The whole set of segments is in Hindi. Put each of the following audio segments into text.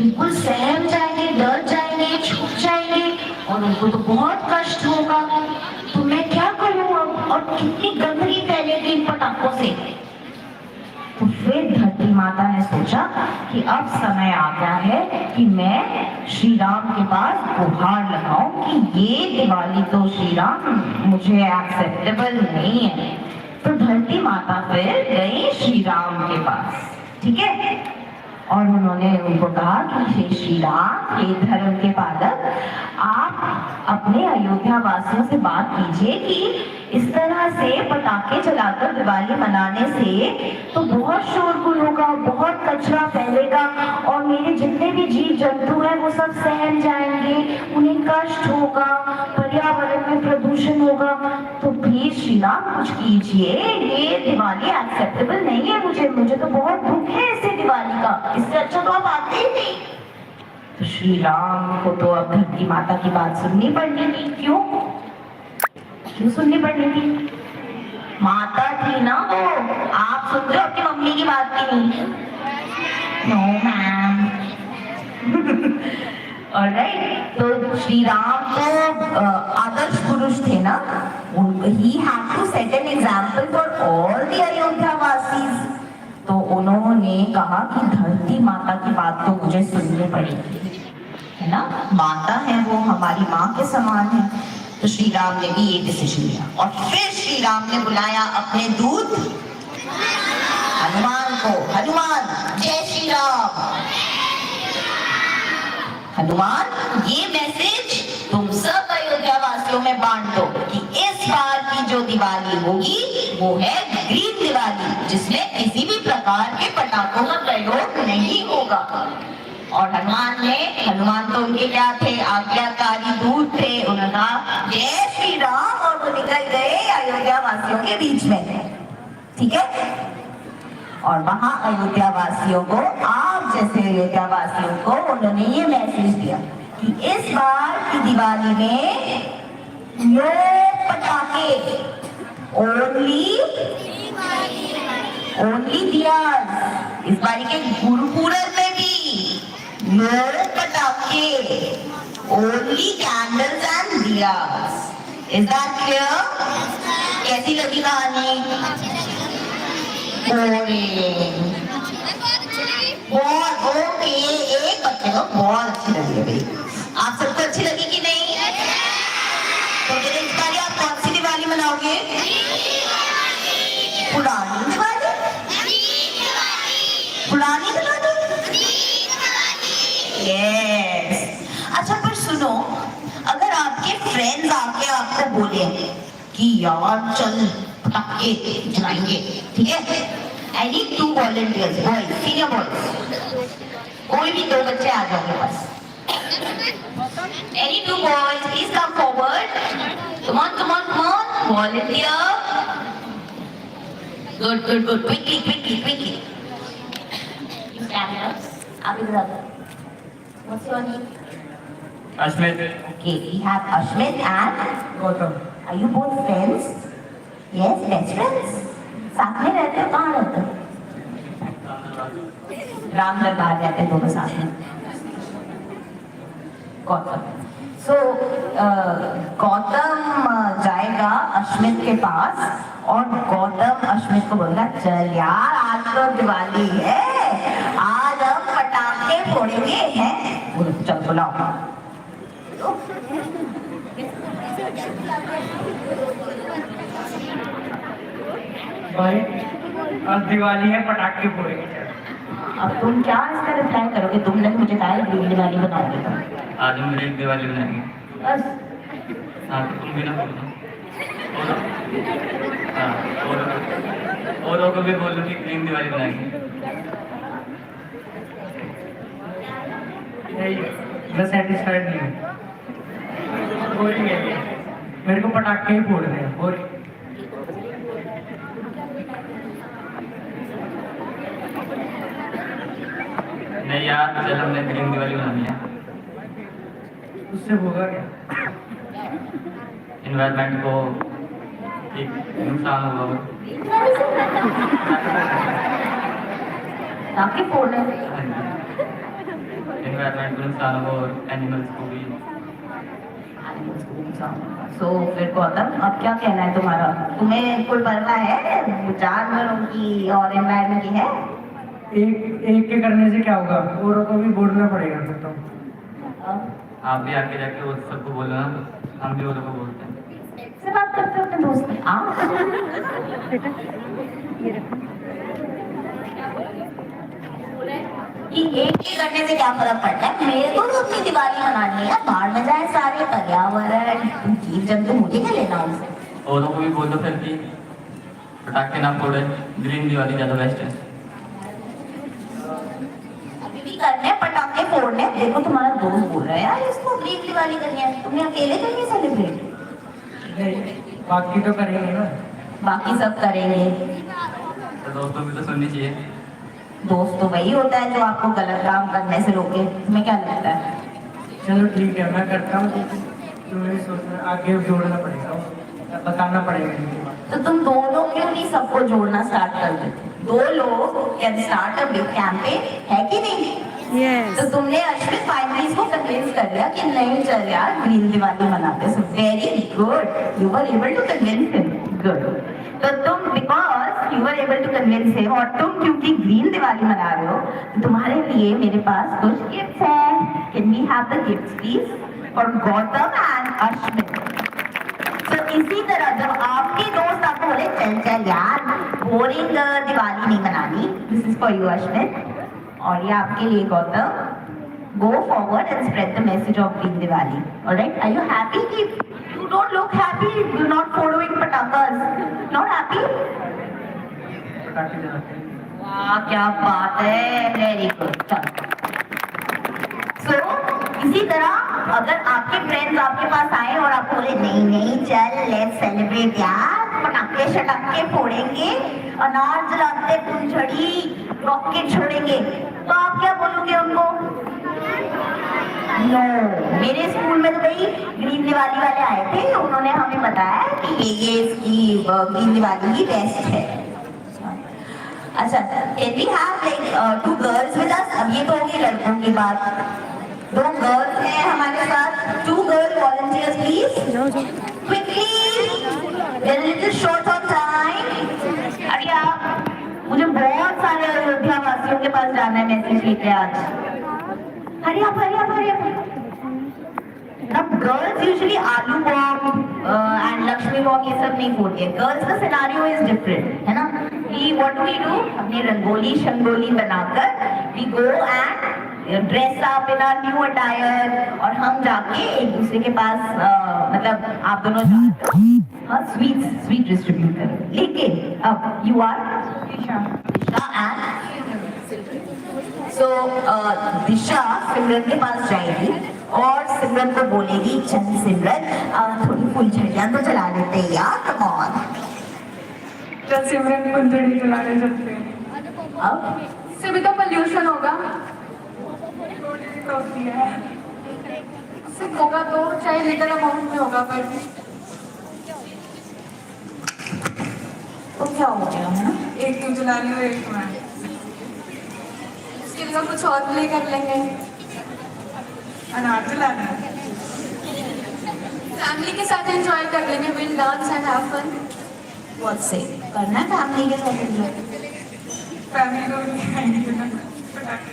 बिल्कुल सहम जाएंगे, डर जाएंगे, छूट जाएंगे और उनको तो बहुत कष्ट होगा। तो मैं क्या करूं अब, और कितनी गंदगी फैलेगी इन पटाखों से। तो फिर धरती माता ने सोचा कि अब समय आ गया है कि मैं श्री राम के पास गुहार लगाऊं कि ये दिवाली तो श्री राम मुझे एक्सेप्टेबल नहीं है। तो धरती माता फिर गई श्री राम के पास, ठीक है, और उन्होंने उनको कहा कि हे श्री राम, हे धर्म के पालक, आप अपने अयोध्या वासियों से बात कीजिए कि इस तरह से पटाखे जलाकर दिवाली मनाने से तो बहुत शोरगुल होगा, बहुत कचरा फैलेगा और मेरे जितने भी जीव जंतु हैं वो सब सहम जाएंगे, उन्हें कष्ट होगा, पर्यावरण में प्रदूषण होगा। तो प्लीज श्री राम कुछ कीजिए, ये दिवाली एक्सेप्टेबल नहीं है मुझे तो बहुत दुख है इसे दिवाली का, इससे अच्छा तो आप आते ही नहीं। तो श्री राम को तो अब धरती माता की बात सुननी पड़नी थी। क्यों सुननी पड़नी थी? माता थी ना वो, आप सुन रहे हो अपनी मम्मी की बात की नहीं? No ma'am. ऑलराइट, तो श्री राम तो आदर्श पुरुष थे ना, he had to set an example for all the Ayodhya वासीज। तो उन्होंने कहा कि धरती माता की बात तो मुझे सुननी पड़ेगी, है ना, माता है वो, हमारी माँ के समान है। तो श्री राम ने भी ये डिसीजन लिया और फिर श्री राम ने बुलाया अपने दूत हनुमान को। हनुमान, जय श्री राम। हनुमान, ये मैसेज तुम सब अयोध्या वासियों में बांट दो कि इस बार की जो दिवाली होगी वो है ग्रीन दिवाली, जिसमें किसी भी प्रकार के पटाखों का प्रयोग नहीं होगा। और हनुमान तो उनके क्या थे, आज्ञाकारी दूत थे। उन्होंने कहा जय श्री राम और वो निकल गए अयोध्या वासियों के बीच में, ठीक है। और वहां अयोध्या वासियों को, आप जैसे अयोध्या वासियों को उन्होंने ये मैसेज दिया कि इस बार की दिवाली में नो पटाखे, ओनली दियाज। इस बारी के गुरुपूरब में भी नो पटाखे, only candles and diyas. Is that clear? कैसी लगी कहानी? बहुत ओके, एक बच्चे को बहुत अच्छी लगी है भाई। आप सबको अच्छी लगी कि नहीं? तो फिर इस बार आप कौन सी दिवाली मनाओगे? पुरानी दिवाली? पुरानी दिवाली? यस। अच्छा, पर सुनो, अगर आपके फ्रेंड्स आके आपको बोले कि यार चल पटाखे जलाएंगे, ठीक है, I need 2 volunteers, boys, senior boys, कोई भी 2 बच्चे आ जाओ मेरे पास। Any 2 boys, please come forward. Come on, volunteer. Good, quickly. You stand up. आप इधर आओ। What's your name? Ashmit. Okay, we have Ashmit and Gautam. Are you both friends? Yes, best friends. साथ में रहते हो? कहाँ रहते हो? रामनगर बाहर रहते हैं दोनों साथ में। गौतम, सो गौतम जाएगा अश्मित के पास और गौतम अश्मित को बोलेगा चल यार आज तो दिवाली है, आज हम पटाखे फोड़ेंगे हैं। बोलो चल बुलाओ। भाई आज दिवाली है, पटाखे फोड़ेंगे। अब तुम क्या इसका रिप्लाई करोगे? तुमने मुझे कहा ग्रीन दिवाली बनाओगे तुम। आज हम ग्रीन दिवाली बनाएंगे बस। हाँ, तुम भी ना बोलो। और लोगों को भी बोलो कि ग्रीन दिवाली बनाएंगे। मैं सेटिस्फाइड नहीं हूँ, बोरिंग है, मेरे को पटाखे ही फोड़ने हैं, बोरिंग। नहीं यार, चल हमने ग्रीन दिवाली बनानी है। उससे होगा क्या? इन्वायरमेंट को एक नुकसान होगा। ताकि फोड़ने एनवायरनमेंट को नुकसान होगा और एनिमल्स को भी। सो फिर गौतम, अब क्या कहना है तुम्हारा? तुम्हें कोई परवाह है जानवरों की और एनवायरनमेंट की है? एक एक के करने से क्या होगा, औरों को भी बोलना पड़ेगा फिर तो। आप भी आके जाके वो सबको बोलो ना, हम भी वो लोगों को बोलते हैं। से बात करते हो अपने दोस्त से? कि एक के करने से क्या फर्क पड़ता है? मेरे को तो अपनी दिवाली मनानी है, बाहर में जाए सारे पर्यावरण जीव जंतु, मुझे क्या लेना उनसे? औरों को भी बोल दो फिर कि पटाखे ना फोड़े, ग्रीन दिवाली ज़्यादा बेस्ट है। अभी भी करने हैं पटाखे फोड़ने। देखो तुम्हारा दोस्त बोल रहा है यार इसको ग्रीन दिवाली करनी है, तुमने अकेले करनी सेलिब्रेट? नहीं, बाकी तो करेंगे ना। बाकी सब करेंगे। तो दोस्तों की तो सुननी चाहिए। दोस्त तो वही होता है जो आपको गलत काम करने से रोके, तुम्हें क्या लगता है? चलो ठीक है, मैं करता हूँ, तुम्हें सोचना आगे जोड़ना पड़ेगा, बताना पड़ेगा इनके बाद। तो तुम दोनों क्यों नहीं सबको जोड़ना स्टार्ट कर देते? दो लोग can start a big campaign, है कि नहीं? Yes. तो तुमने अश्विन फाइनली को कन्विंस कर दिया कि नहीं चल यार ग्रीन दिवाली मनाते हैं। Very good, you were able to convince him. Good. तो तुम because you were able to convince him और तुम क्योंकि ग्रीन दिवाली मना रहे हो, तो तुम्हारे लिए मेरे पास कुछ गिफ्ट्स हैं। Can we have the gifts please for Gautam and Ashwin? तो इसी तरह जब आपके दोस्त आपको बोले चल चल यार बोरिंग दिवाली नहीं मनानी, this is for you Ashwin, और ये आपके लिए Gautam, go forward and spread the message of Green Diwali. All right? Are you happy? You don't look happy. You're not following patakas. Not happy? पटाखे जलाते हैं। वाह क्या बात है, वेरी गुड। सो इसी तरह अगर आपके फ्रेंड्स आपके पास आए और आपको बोले नहीं नहीं चल लेट्स सेलिब्रेट यार, पटाखे शटाखे फोड़ेंगे, अनार जलाते, फुलझड़ी, रॉकेट छोड़ेंगे, तो आप क्या बोलोगे उनको? नो। मेरे स्कूल में तो भाई ग्रीन दिवाली वाले आए थे, उन्होंने हमें बताया कि ये इसकी ग्रीन दिवाली ही बेस्ट है। अच्छा, can we have like two girls with us? अब ये तो होगी लड़कों की बात, दो गर्ल्स हैं हमारे साथ। Two girl volunteers please, quickly, we are little short on time. अरे आप, मुझे बहुत सारे अयोध्या वासियों के पास जाना है मैसेज लेके आज। हरी आप, हरी आप, हरी आप। अब गर्ल्स यूजुअली आलू बॉम्ब एंड लक्ष्मी बॉम्ब ये सब नहीं फोड़ती है। गर्ल्स का सिनारियो इज डिफरेंट, है ना? कि व्हाट डू वी डू? अपनी रंगोली शंगोली बनाकर we go and dress up in our new attire, और हम जाके एक दूसरे के पास मतलब आप दोनों जाकर हाँ स्वीट डिस्ट्रीब्यूट करें। लेकिन अब you are Disha and so Disha Simran के पास जाएगी और सिमरन को बोलेगी चल सिमरन थोड़ी फुलझड़ियाँ तो जला लेते हैं यार, कम ऑन। चल सिमरन फुलझड़ी जलाने चलते हैं। अब इससे भी तो पोल्यूशन होगा। सिर्फ होगा तो चाहे लिटिल अमाउंट में होगा, पर तो क्या हो गया है ना? एक तुम जला लियो एक मैं, इसके लिए कुछ और प्ले कर लेंगे। अनार जलाना फैमिली के साथ एंजॉय कर लेंगे, will dance and have fun. बहुत से करना है फैमिली के साथ एंजॉय। फैमिली को भी दिखाएंगे पटाखे।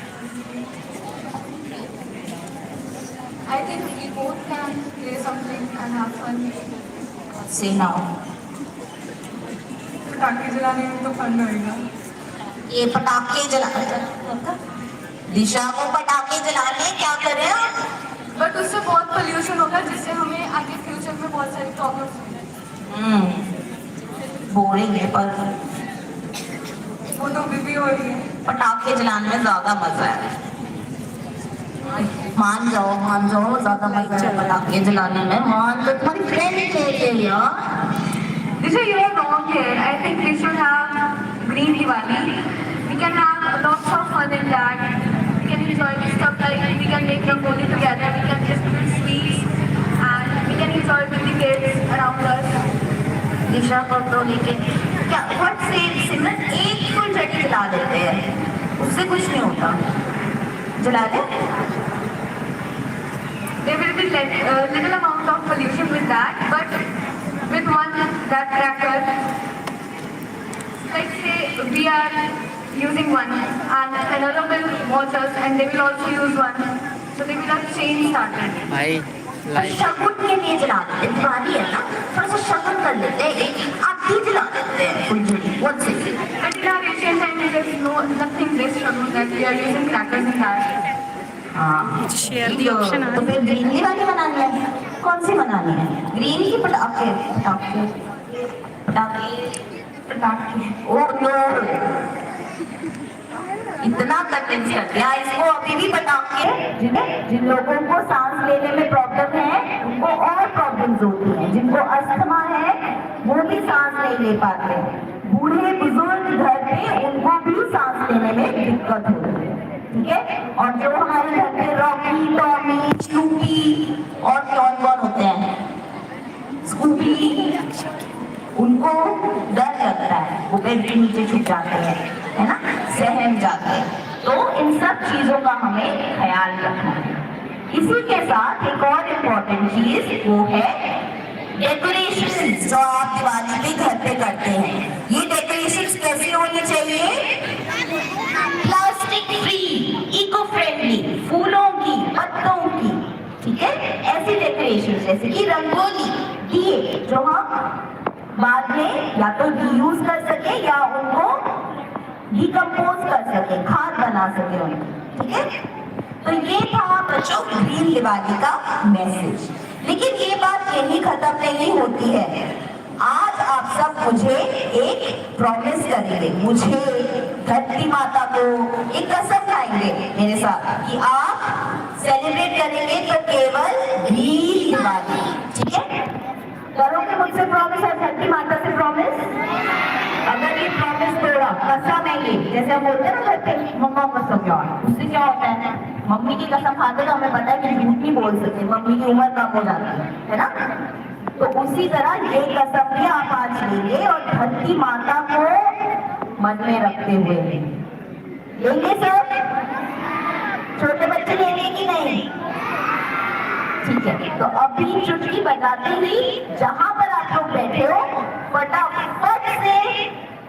I think we both can play something and have fun. से नाउ पटाखे जलाने में तो फन होएगा। ये पटाखे जला, दिशा को पटाखे जलाने क्या करें आप? बट उससे बहुत पोल्यूशन होगा, जिससे हमें आगे फ्यूचर में बहुत सारी प्रॉब्लम। बोरिंग है पर वो तो अभी भी हो रही है। पटाखे जलाने में ज्यादा मजा है। मान जाओ ज्यादा मजा है पटाखे जलाने में। मान तो तुम्हारी फ्रेंड है यार। Disha, you are wrong here. I think we should have Green Diwali. We can have lots of fun in that. We can enjoy stuff like we can make rangoli together. We can distribute sweets and we can enjoy with the kids around us. दिशा को तो लेकिन क्या व्हाट से सिमरन एक फुलझड़ी जला देते हैं, उससे कुछ नहीं होता। जला दे। little amount of pollution with that, but with one that cracker, let's say we are using one and another will watch us and they will also use one, so they will have change started. भाई शगुन के लिए जला देते हैं, दिवाली है ना, थोड़ा सा शगुन कर लेते हैं, आप भी जला देते हैं फुलझड़ी, what's it? But in our ancient time, there is nothing this trouble that we are using crackers in that. हाँ, तो फिर ग्रीन दिवाली मनानी है, कौन सी मनानी है? ग्रीन की पटाखे, पटाखे, पटाखे, पटाखे, ओह नो, इतना कन्विंस कर दिया इसको, अभी भी पटाखे, जिन लोगों को सांस लेने में प्रॉब्लम है, उनको और प्रॉब्लम्स होती हैं, जिनको अस्थमा है, वो भी सांस नहीं ले पाते, बूढ़े बुजुर्ग घर पे, उनको भी सांस लेने में दिक्कत होती है, ठीक है? और जो हमारे घर पे रॉकी, टॉमी, स्नूपी और कौन होते हैं, स्कूपी, उनको डर लगता है, वो बेड के नीचे छुप जाते हैं, है ना, सहम जाते हैं, तो इन सब चीजों का हमें ख्याल रखना है। इसी के साथ एक और इम्पोर्टेंट चीज वो है डेकोरेशन, जो आप दिवाली पे घर पे करते हैं। ये डेकोरेशन कैसी होनी चाहिए? प्लास्टिक फ्री, इको फ्रेंडली, फूलों की, पत्तों की, ठीक है? ऐसी डेकोरेशन जैसे कि रंगोली, दिए, जो हम बाद में या तो रीयूज कर सके या उनको डिकम्पोज कर सके, खाद बना सके उनको, ठीक है? तो ये था बच्चों ग्रीन दिवाली का मैसेज। लेकिन ये बात यही खत्म नहीं होती है। आज आप सब मुझे एक प्रॉमिस करेंगे, मुझे धरती माता को एक कसम खाएंगे मेरे साथ कि आप सेलिब्रेट करेंगे तो केवल ग्रीन दिवाली, ठीक है? करोगे मुझसे प्रॉमिस है, धरती माता से प्रॉमिस? अगर ये प्रॉमिस तोड़ा, कसम है ये, जैसे हम बोलते हैं ना घर पे, मम्मा कसम क्या है, उससे क्या होता है ना, मम्मी की कसम खाते तो हमें पता है कि झूठ नहीं बोल सकते, मम्मी की उम्र कम हो जाती है ना? तो उसी तरह ये कसम भी आप आज लेंगे और धरती माता को मन में रखते हुए लेंगे सब? छोटे बच्चे लेंगे कि नहीं? ठीक है, तो अभी चुटकी बजाते ही जहां पर आप लोग बैठे हो फटाफट से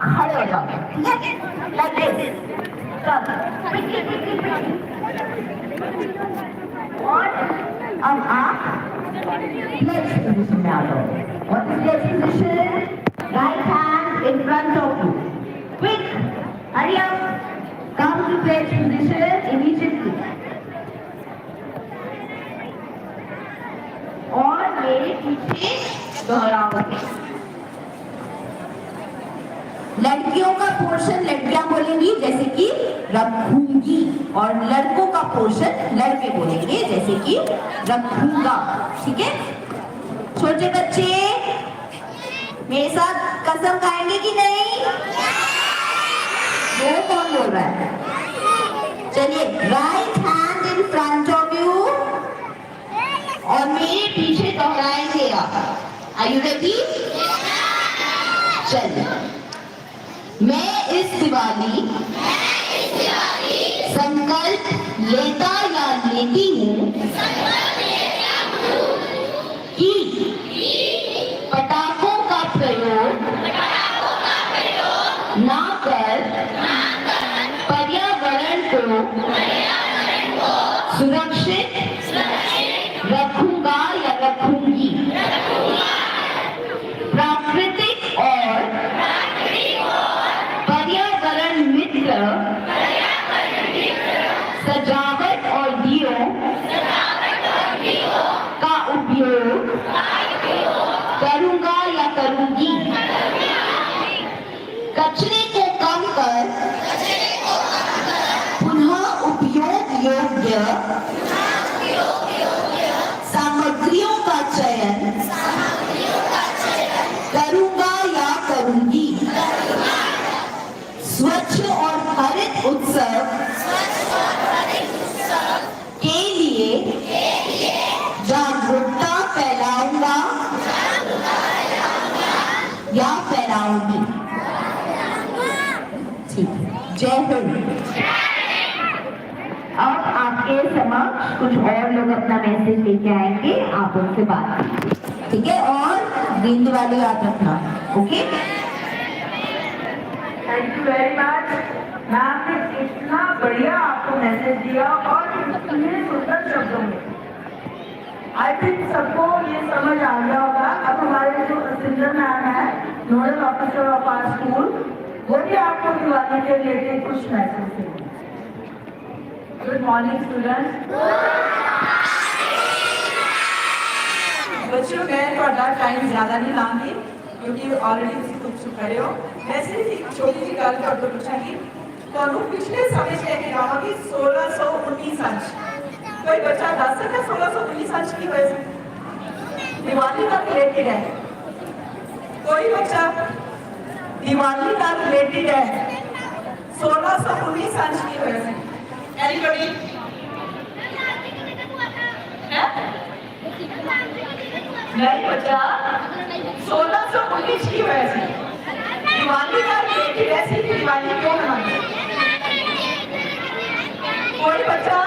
खड़े हो जाओ, ठीक है? लाइक दिस, चलो, और अब आप प्लेज पोजीशन में आ जाओ। What is pledge position? Right hand in front of you, quick, hurry up, come to pledge position immediately. और मेरे पीछे दोहराओगे। लड़कियों का पोर्शन लड़कियां बोलेंगी जैसे कि रखूंगी, और लड़कों का पोर्शन लड़के बोलेंगे जैसे कि रखूंगा, ठीक है? छोटे बच्चे मेरे साथ कसम खाएंगे कि नहीं? वो कौन बोल रहा है? चलिए, right hand in front of you और मेरे पीछे दोहराएंगे आप। Are you ready? चलिए, मैं इस दिवाली संकल्प लेता या लेती हूँ कि पटाखों का प्रयोग ना कर पर्यावरण को सुरक्षित रखूंगा या रखूंगी। प्राकृतिक और पर्यावरण मित्र सजावट और दियों का उपयोग करूंगा या करूंगी। कचरे को कम कर पुनः उपयोग योग्य सामग्रियों का चयन करूंगा या करूंगी। स्वच्छ और हरित उत्सव के लिए जागरूकता फैलाऊंगा या फैलाऊंगी। ठीक, जय हिंद। अब आपके समक्ष कुछ और लोग अपना मैसेज लेके आएंगे, आप उनसे बात कीजिए, ठीक है? और गेंद वाली याद रखना, okay? Thank you very much. Ma'am ने इतना बढ़िया आपको मैसेज दिया और इतने सुंदर शब्दों में। आई थिंक सबको ये समझ आ गया होगा। अब हमारे जो सिंगर मैम है, nodal officer of our school, वो भी आपको दिवाली के रिलेटेड कुछ मैसेज देंगे। Good morning students. बच्चों मैं थोड़ा टाइम ज़्यादा नहीं लाँगी क्योंकि ऑलरेडी ਤੁਸੀਂ ਕੁਝ ਚੁੱਕ ਰਹੇ ਹੋ। मैं सिर्फ एक छोटी जी गल ਤੁਹਾਡੇ ਤੋਂ ਪੁੱਛਾਂਗੀ, ਤੁਹਾਨੂੰ ਪਿਛਲੇ ਸਮੇਂ 'ਚ ਲੈ ਕੇ ਜਾਵਾਂਗੀ 1619 अंश। कोई बच्चा दस सकता 1619 अंश की वजह से दिवाली का रिलेटेड है? कोई बच्चा दिवाली का रिलेटेड है 1619 अंश की वजह से? एनीबॉडी? नहीं बच्चा, 1619 की वजह से दिवाली का रिलेटेड है। सिर्फ दिवाली क्यों मनाते हैं? कोई बच्चा?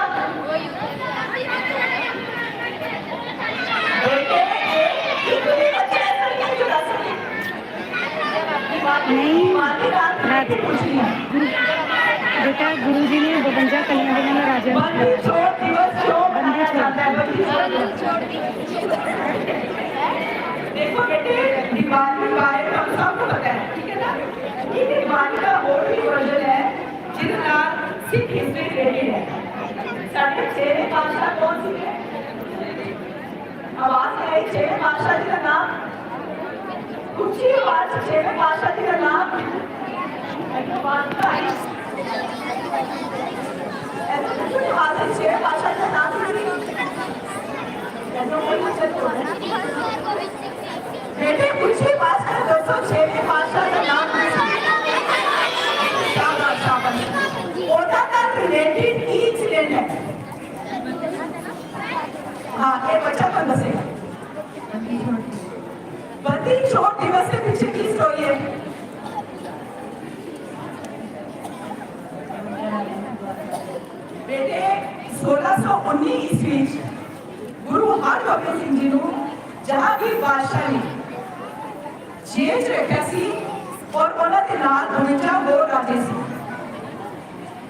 बेटा गुरुजी ने 52 कलियां देने में राजा बंदी छोड़ दिवस क्यों मनाया जाता है? देखो बेटे, दिवाली बारे में हम सबको पता है, ठीक है ना? ये दिवाली का और भी वर्जन है जिसका सिख हिस्ट्री रिलेटेड है। साढ़े 6 पातशाह कौन सी है? आवाज नहीं आई। 6 पातशाह जी का नाम, ऊंची आवाज। 6 पातशाह जी का नाम बेटे कुछ भी बात कर दोस्तों। 6 पातशाह का नाम ओटा का रिलेटेड इंसिडेंट है। हाँ, ये बच्चा कौन बसेगा? बंदी छोड़ दिवस के पीछे की स्टोरी है? बेटे 1619 ईस्वी गुरु हरगोबिंद सिंह जी ਨੂੰ जहांगीर बादशाह ने जेल 'ਚ ਰੱਖਿਆ ਸੀ और ਉਹਨਾਂ ਦੇ ਨਾਲ 52 ਹੋਰ ਰਾਜੇ ਸੀ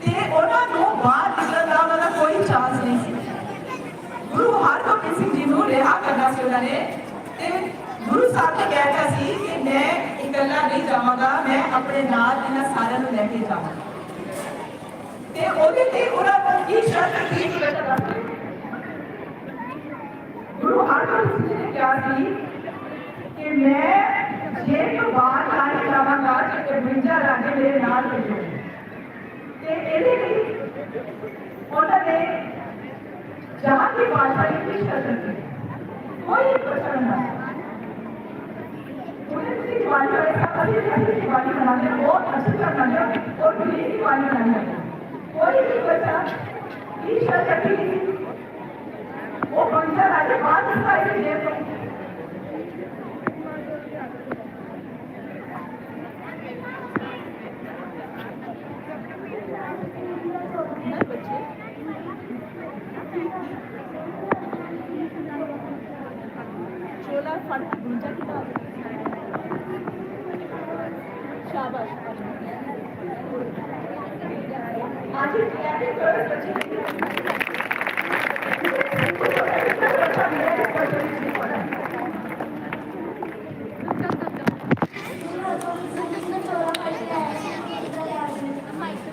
ਤੇ ਉਹਨਾਂ ਨੂੰ ਬਾਹਰ ਨਿਕਲਣ ਦਾ ਉਹਨਾਂ ਦਾ ਕੋਈ ਚਾਂਸ ਨਹੀਂ ਸੀ। ਗੁਰੂ ਹਰਗੋਬਿੰਦ ਸਿੰਘ ਜੀ ਨੂੰ ਰਿਹਾ ਕਰਨਾ ਸੀ ਉਹਨਾਂ ਨੇ ਤੇ ਗੁਰੂ ਸਾਹਿਬ ਨੇ ਕਹਿਤਾ ਸੀ ਕਿ ਮੈਂ ਇਕੱਲਾ ਨਹੀਂ ਜਾਵਾਂਗਾ, ਮੈਂ ਆਪਣੇ ਨਾਲ ਇਹਨਾਂ ਸਾਰਿਆਂ ਨੂੰ ਲੈ ਕੇ ਜਾਵਾਂਗਾ। ਤੇ ਉਹਦੇ ਤੇ ਉਹਨਾਂ ਨੂੰ ਕੀ ਸ਼ਰਤ ਰੱਖੀ ਸੀ ਬੇਟਾ ਦੱਸ। ਗੁਰੂ ਹਰਗੋਬਿੰਦ ਸਿੰਘ ਜੀ ਨੇ ਕਿਹਾ ਸੀ ਕਿ ਮੈਂ ਜੇਲ੍ਹ ਤੋਂ ਬਾਹਰ ਨਹੀਂ ਜਾਵਾਂਗਾ ਤੇ 52 ਰਾਜੇ ਮੇਰੇ ਨਾਲ ਭੇਜੋ। ਤੇ ਇਹਦੇ ਲਈ ਉਹਨਾਂ ਨੇ जहांगीर बादशाह ने कुछ कर सकते कोई प्रश्न नहीं। मुझे किसी दिवाली का ऐसा कभी ऐसी दिवाली मनाते हैं बहुत अच्छी तरह मनाते हैं और बुरी दिवाली मनाते हैं। कोई भी बच्चा ईश्वर करती वो बंदा राजे बाद उसका एक दे दो।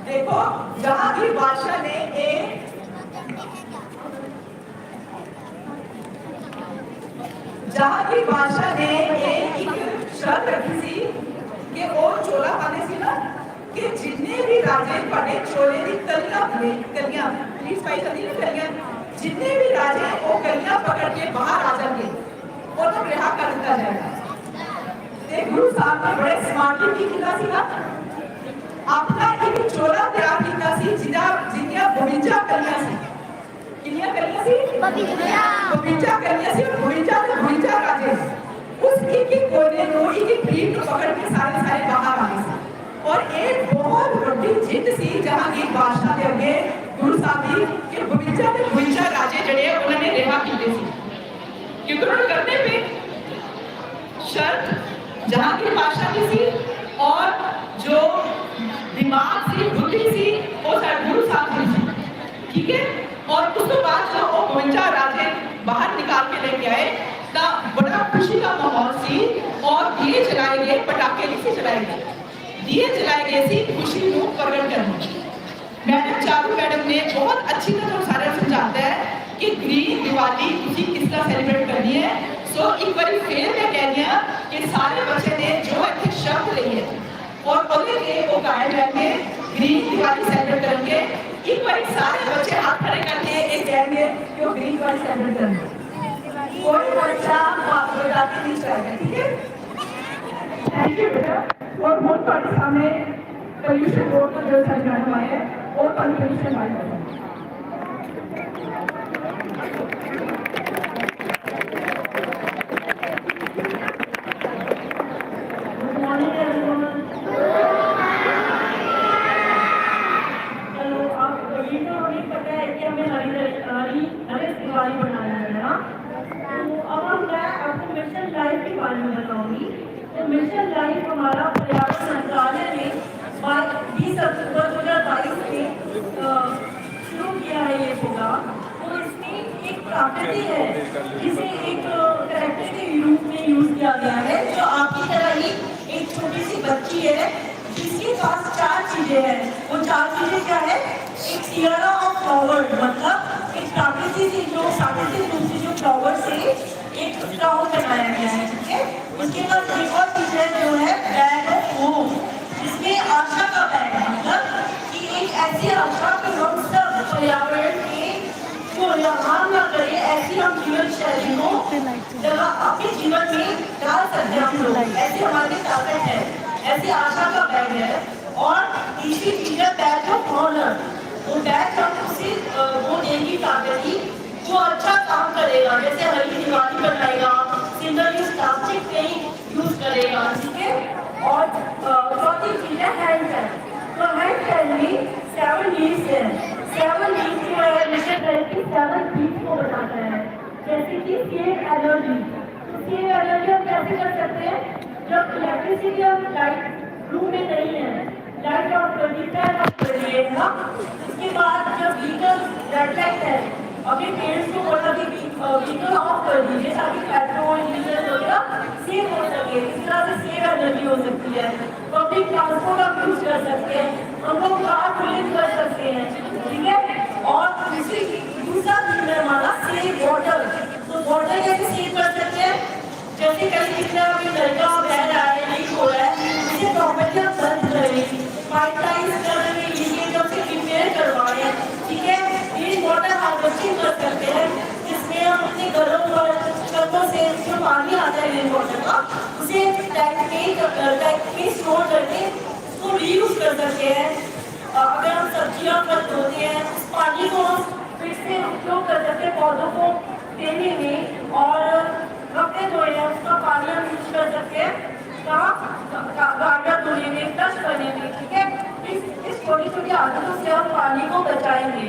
देखो जहांगीर बादशाह ने एक शर्त रखी सी कि वो चोला पाने सी ना कि जिन्ने भी राजे पड़े चोले की कलियां प्लीज पाई जाती है कलियां जिन्ने भी राजे वो कलियां पकड़ के बाहर आ जाएंगे उन्हें रिहा कर दिया जाएगा। गुरु साहब ने बड़े स्मार्टली की किया सी ना अपना एक चोला तैयार किया सी जिन्नियां 52 कलियां सी। कितनियां कलियां सी? 52 कलियां सी और 52 राजे उस एक कोने को एक भीड़ को पकड़ के सारे बाहर आ गए और एक बहुत बड़ी जिद सी जहांगीर बादशाह के अगे गुरु साहब की कि 52 ਦੇ 52 ਰਾਜੇ ਜਿਹੜੇ ਆ ਉਹਨਾਂ ਨੇ ਰਿਹਾ ਕੀਤੇ ਸੀ क्योंकि उन्होंने करने पे शर्त जहांगीर बादशाह की सी और जो दिमाग सी बुद्धि सी वो सारे गुरु साहब की सी, ठीक है। और उसके बाद जो वो 52 राजे बाहर निकाल के लेके आए तो बड़ा खुशी का माहौल सी और दिए जलाए गए, पटाखे नहीं से जलाए गए, दिए जलाए गए सी खुशी को प्रगट करने। मैडम चारू मैडम ने बहुत अच्छी तरह सारे समझाता है कि ग्रीन दिवाली तुसी किस तरह सेलिब्रेट करनी है। सो एक बार फिर मैं कह रही हूं कि सारे बच्चे ने जो इतने शब्द लिए और अगले के वो गाय रहेंगे ग्रीन दिवाली सेलिब्रेट करेंगे। एक बार सारे बच्चे हाथ खड़े करके एक कहेंगे कि वो ग्रीन दिवाली सेलिब्रेट करेंगे। कोई बच्चा आपको बताते नहीं चाहेगा, ठीक है। थैंक यू बेटा। और बहुत सारे सामने पोल्यूशन बोर्ड का जो मैडम आए हैं और पोल्यूशन आए हैं। दिवाली बनाना है ना, तो अब हम मैं आपको मिशन लाइफ के बारे में बताऊंगी। तो मिशन लाइफ हमारा पर्यावरण मंत्रालय ने 20 अक्टूबर 2022 में शुरू किया है ये प्रोग्राम। तो इसमें एक प्रकृति है जिसे एक कैरेक्टर के रूप में यूज किया गया है, जो आपकी तरह ही एक छोटी सी बच्ची है जिसके पास 4 चीजें हैं। वो 4 चीजें क्या है? एक टियरा ऑफ फ्लावर, मतलब एक प्राकृतिक से जो प्राकृतिक रूप से जो फ्लावर से एक क्राउन बनाया गया है, ठीक है। उसके बाद एक और चीज है जो है बैग ऑफ होप, जिसमें आशा का बैग, मतलब कि एक ऐसी आशा कि हम सब पर्यावरण के को हार्म ना करें, ऐसी हम जीवन शैली को जगह अपने जीवन में डाल सकते हैं हम लोग, ऐसी हमारी ताकत है, ऐसी आशा का बैग है। और तीसरी चीज है बैग ऑफ ऑनर। वो बैग हम उसे वो देगी ताकत ही जो अच्छा काम करेगा, जैसे हरी दिवाली बनाएगा, सिंगल यूज प्लास्टिक नहीं यूज करेगा, ठीक है। और चौथी चीज है हैंड बैग। तो हैंड बैग में 7 लीव्स है। 7 लीव्स जो है मिशन लाइफ की 7 लीव्स को बताता है, जैसे कि सेव एनर्जी। तो सेव एनर्जी हम कैसे कर सकते हैं? जब इलेक्ट्रिसिटी हम लाइट रूम में नहीं है, लाइट ऑफ कर दी, फैन ऑफ कर दिए ना। उसके बाद जब व्हीकल रेड लाइट है, अभी पेरेंट्स को बोला कि व्हीकल ऑफ कर दीजिए ताकि पेट्रोल डीजल वगैरह सेव हो सके। इस तरह से सेव एनर्जी हो सकती है। पब्लिक ट्रांसपोर्ट हम यूज कर सकते हैं, हम लोग कार पुलिस कर सकते हैं, ठीक है। और दूसरा चीज है हमारा सेव वाटर। तो वाटर कैसे सेव कर सकते हैं? जैसे कहीं किसी अभी लड़का बह रहा है, लीक हो रहा है, इसे प्रॉपर्टी हम बंद करें, पाइपलाइन करके लीकेज से रिपेयर करवाएं, ठीक है। ये वाटर हार्वेस्टिंग कर सकते हैं, जिसमें हम अपने घरों पर छतों से जो पानी आता है रेन वाटर का, उसे टैंक में स्टोर करके उसको रीयूज कर सकते हैं। अगर हम सब्जियां कर धोते हैं, उस पानी को हम फिर से उपयोग कर सकते हैं पौधों को देने में। और कपड़े धोए हैं उसका पानी हम यूज कर सकते हैं गाड़ियाँ धोने में, फ्लश करने में, ठीक है। इस छोटी छोटी आदतों से हम पानी को बचाएंगे।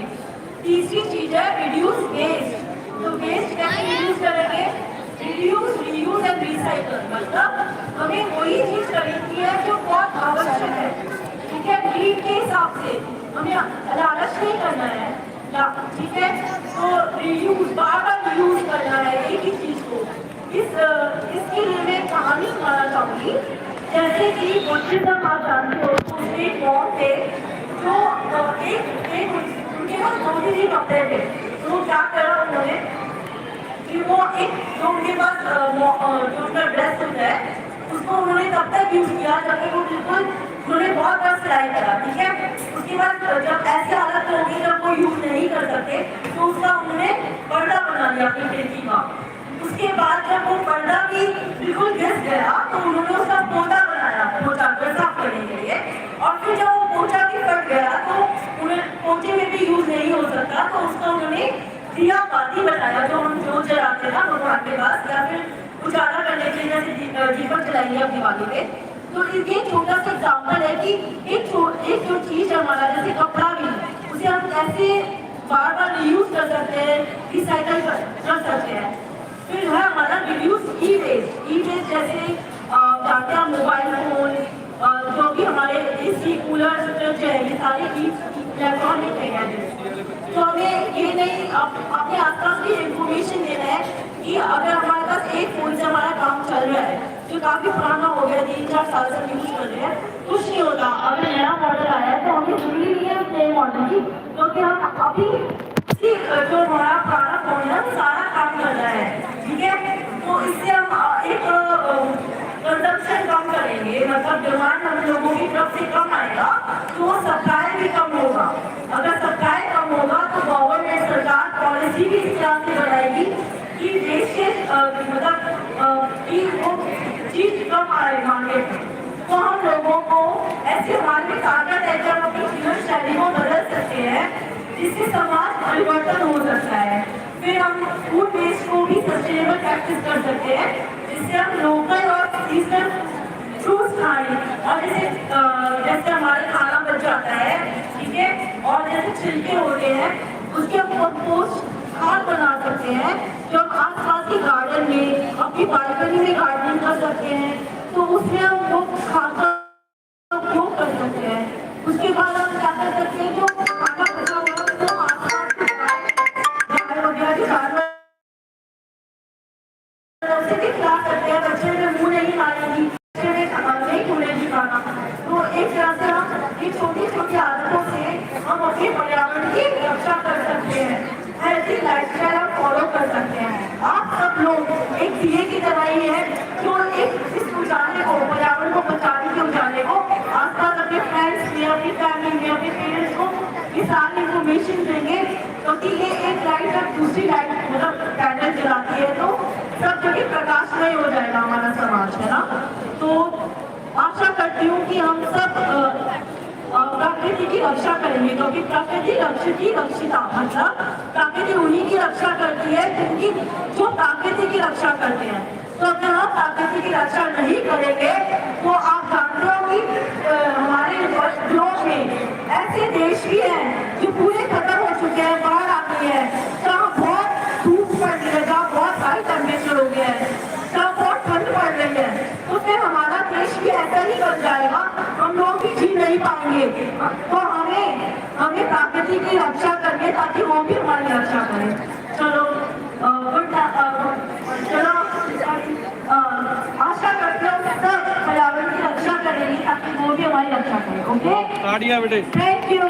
तीसरी चीज है रिड्यूस वेस्ट। तो वेस्ट कैसे रिड्यूस करेंगे? रिड्यूस, रीयूज एंड रिसाइकल, मतलब हमें वही चीज खरीदनी है जो बहुत आवश्यक है, ठीक है। नीड के हिसाब से हमें लालच नहीं करना है, ठीक है। तो रीयूज, बार बार यूज करना है एक ही चीज को। इसके लिए मैं कहानी सुनाना चाहूंगी। जैसे कि बुद्धिज्म आप जानते हो, उसमें एक मॉन्क थे जो उनके पास 2 ही कपड़े थे। तो क्या करा उन्होंने कि वो एक जो उनके पास जो उनका ड्रेस होता है उसको उन्होंने तब तक यूज किया जब तक वो बिल्कुल उन्होंने बहुत बार सिलाई करा, ठीक है। उसके बाद जब ऐसी हालत होगी जब वो यूज नहीं कर सकते तो उसका उन्होंने पर्दा बना लिया अपनी खिड़की का। उसके बाद जब वो पर्दा भी बिल्कुल घिस गया तो उन्होंने उसका पोछा बनाया, पोछा साफ करने के लिए। और फिर जब वो पोछा भी फट गया तो उन्हें पोछे में भी यूज नहीं हो सकता, तो उसका उन्होंने दिया बाती बनाया, जो हम जो जलाते ना भगवान के पास, या फिर उजाला करने के लिए जैसे दीपक जलाएंगे अब दिवाली पे। तो ये छोटा सा एग्जाम्पल है कि एक जो चीज हमारा जैसे कपड़ा भी, उसे हम कैसे बार बार रीयूज कर सकते हैं, रिसाइकल कर सकते हैं। फिर है हमारा रिड्यूस ई वेस्ट जैसे जानते हैं मोबाइल फोन, जो भी हमारे एसी कूलर जो है ये सारे इलेक्ट्रॉनिक गैजेट्स। तो हमें ये नहीं अपने आसपास की इंफॉर्मेशन देना है कि अगर हमारे पास एक फोन से हमारा काम चल रहा है जो काफी पुराना हो गया, 3-4 साल से यूज कर रहे हैं, कुछ नहीं होता। अगर नया मॉडल आया है तो हमें जरूरी नहीं है नए मॉडल की, क्योंकि हम अभी जो हमारा पुराना फोन है वो सारा काम कर रहा है, ठीक है। तो इससे हम एक कंजम्पशन कम करेंगे, मतलब डिमांड हम लोगों की तरफ से कम आएगा तो सप्लाई भी कम होगा। अगर सप्लाई कम होगा तो गवर्नमेंट सरकार पॉलिसी भी इस तरह से बनाएगी कि देश के मतलब कि वो चीज कम आए मार्केट में। तो हम लोगों को ऐसे हमारे में ताकत है जब अपनी जीवन शैली को बदल सकते हैं जिससे समाज परिवर्तन हो सकता है। फिर हम फूड वेस्ट को भी सस्टेनेबल प्रैक्टिस कर सकते हैं, जिससे हम लोकल और सीजनल फ्रूट्स खाएं। और जैसे हमारे खाना बच जाता है, ठीक है, और जैसे छिलके होते हैं उसके हम कंपोस्ट खाद बना सकते हैं, जो हम आसपास के गार्डन में अपनी बालकनी में गार्डनिंग कर सकते हैं, तो उसमें हम वो खाद का उपयोग कर सकते हैं। उसके बाद हम क्या कर सकते हैं, जो खाना बचा हुआ है उसको आसपास से भी खिला सकते हैं। बच्चे में मुँह नहीं मारेगी, बच्चे में नहीं खुलेगी खाना। तो एक तरह से हम इन छोटी छोटी आदतों से हम अपने पर्यावरण की रक्षा कर सकते हैं, हेल्थी लाइफस्टाइल हम फॉलो कर सकते हैं। आप सब लोग एक दिए की तरह ही है जो इस उजाले को, पर्यावरण को बचाने के उजाले को आसपास अपने फ्रेंड्स में, अपनी फैमिली में, अपने पेरेंट्स को ये सारी इंफॉर्मेशन देंगे, क्योंकि ये एक लाइट जब दूसरी लाइट मतलब कैंडल जलाती है तो सब जगह प्रकाशमय हो जाएगा हमारा समाज, है ना। तो आशा करती हूँ कि हम सब प्रकृति की रक्षा करेंगे, क्योंकि प्रकृति रक्षित रक्षिता, मतलब प्रकृति उन्हीं की रक्षा करती है जिनकी जो प्रकृति की रक्षा करते हैं। तो अगर हम प्रकृति की रक्षा नहीं करेंगे तो आप जानते हो कि हमारे ग्लोब में ऐसे देश भी हैं जो पूरे खत्म हो चुके हैं, बाढ़ आती है, जहाँ बहुत धूप पड़ रही है, जहाँ बहुत हाई टेम्परेचर हो गया है, जहाँ बहुत ठंड पड़ रही है। तो फिर हमारा देश भी ऐसा ही बन जाएगा, हम लोग भी जी नहीं पाएंगे। तो हमें प्रकृति की रक्षा करनी, ताकि वो भी हमारी रक्षा करें। चलो आशा करते हो सब पर्यावरण की रक्षा करेंगे, ताकि वो भी हमारी रक्षा करें। Okay, thank you.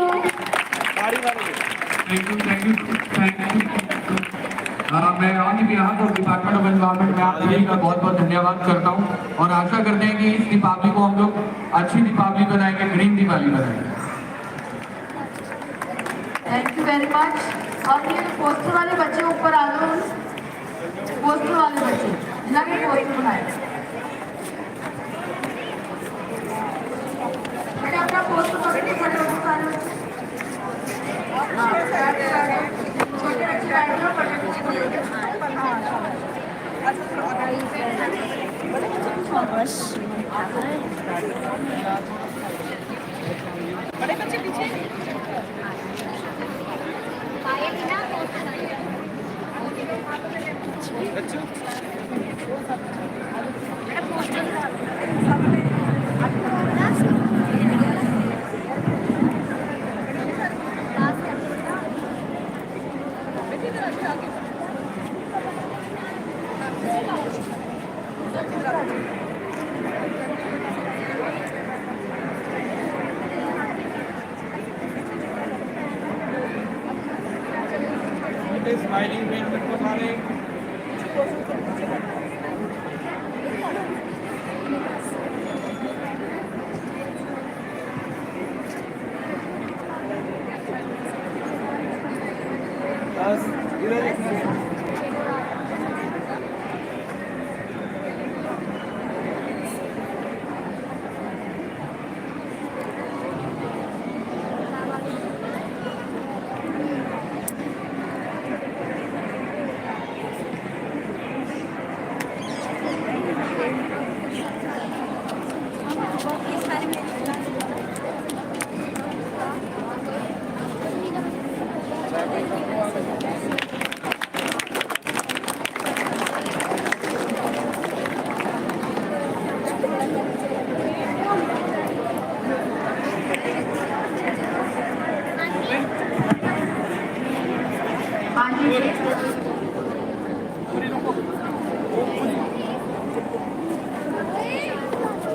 मैं on behalf of department of environment में आप सभी का बहुत बहुत धन्यवाद करता हूँ, और आशा करते हैं कि इस दीपावली को हम लोग अच्छी दीपावली बनाएंगे, ग्रीन दिवाली बनाएंगे। Thank you very much. और ये पोस्टर वाले बच्चे ऊपर आ जाओ, पोस्टर वाले बच्चे लगे पोस्टर बनाए, अपना पोस्टर पकड़ के खड़े हो सारे बच्चे। छोटे बच्चे बैठ जाओ, बड़े बच्चे पीछे स्माइलिंग पेन करके सारे बस इधर